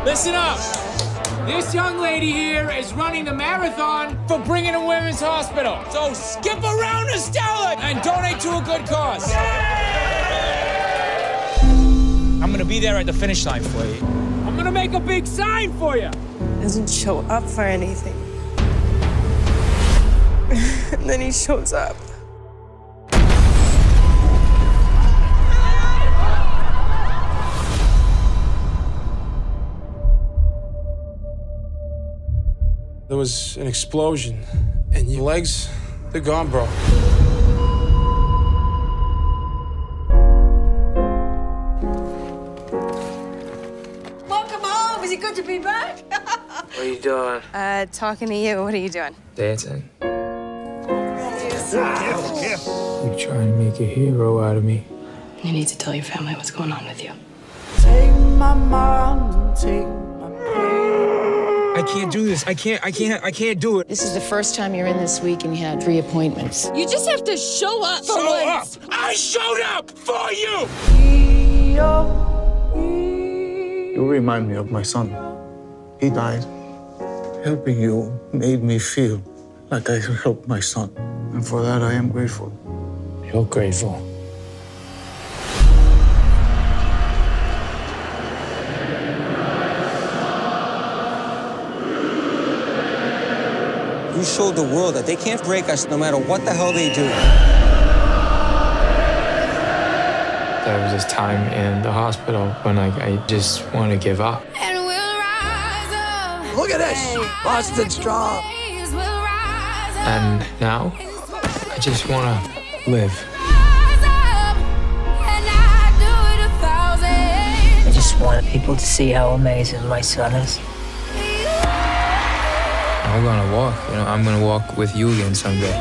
Listen up. This young lady here is running the marathon for Brigham and Women's Hospital. So skip around Estella and donate to a good cause. I'm gonna be there at the finish line for you. I'm gonna make a big sign for you. Doesn't show up for anything. And then he shows up. There was an explosion, and your legs, they're gone, bro. Welcome home. Is it good to be back? What are you doing? Talking to you. What are you doing? Dancing. You're trying to make a hero out of me. You need to tell your family what's going on with you. Take my mind, take my pain. I can't do this. I can't do it. This is the first time you're in this week and you had 3 appointments. You just have to show up for once. I showed up for you. You remind me of my son. He died. Helping you made me feel like I helped my son. And for that, I am grateful. You're grateful. You showed the world that they can't break us no matter what the hell they do. There was this time in the hospital when I just want to give up. And we'll rise up. Look at this. Boston strong. We'll rise up. And now, I just want to live. Rise up. And I do it 1,000. I just want people to see how amazing my son is. I'm gonna walk, I'm gonna walk with you again someday.